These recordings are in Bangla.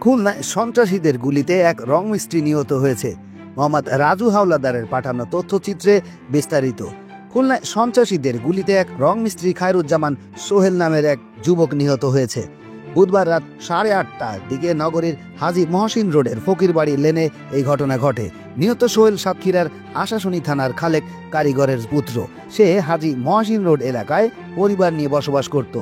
খুলনায় সন্ত্রাসীদের গুলিতে এক রং মিস্ত্রি নিহত হয়েছে। মোহাম্মদ রাজু হাওলাদারের পাঠানো তথ্যচিত্রে বিস্তারিত। খুলনায় সন্ত্রাসীদের গুলিতে এক রং মিস্ত্রি খায়রুজ্জামান সোহেল নামের এক যুবক নিহত হয়েছে। বুধবার রাত 8:30টার দিকে নগরীর হাজী মহসিন রোডের ফকিরবাড়ি লেনে এই ঘটনা ঘটে। নিহত সোহেল সাতক্ষীরার আশাশুনি থানার খালেক কারিগরের পুত্র। সে হাজী মহসিন রোড এলাকায় পরিবার নিয়ে বসবাস করত।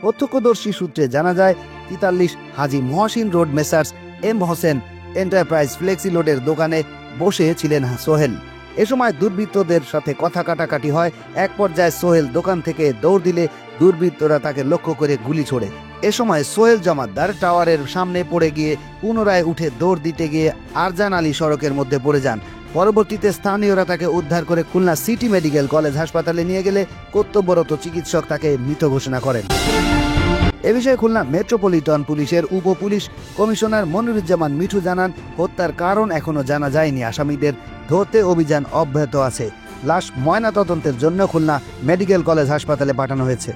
প্রত্যক্ষদর্শী সূত্রে জানা যায়, 43 Haji Mohsin road Messrs M Hossain enterprise flexi লোডের দোকানে বসে ছিলেন সোহেল। এ সময় দুর্বৃত্তদের সাথে কথা কাটাকাটি হয়। এক পর্যায়ে সোহেল দোকান থেকে দৌড় দিলে দুর্বৃত্তরা তাকে লক্ষ্য করে গুলি ছোড়ে। এ সময় সোহেল জমাদ্দার টাওয়ারের সামনে পড়ে গিয়ে পুনরায় উঠে দৌড় দিতে গিয়ে আরজান আলী সড়কের মধ্যে পড়ে যান। পরবর্তীতে স্থানীয়রা তাকে উদ্ধার করে খুলনা সিটি মেডিকেল কলেজ হাসপাতালে নিয়ে গেলে কর্তব্যরত চিকিৎসক তাকে মৃত ঘোষণা করেন। এ বিষয়ে খুলনা মেট্রোপলিটন পুলিশের উপ পুলিশ কমিশনার মনিরুজ্জামান মিঠু জানান, হত্যার কারণ এখনো জানা যায়নি। আসামিদের ধরতে অভিযান অব্যাহত আছে। লাশ ময়নাতদন্তের জন্য খুলনা মেডিকেল কলেজ হাসপাতালে পাঠানো হয়েছে।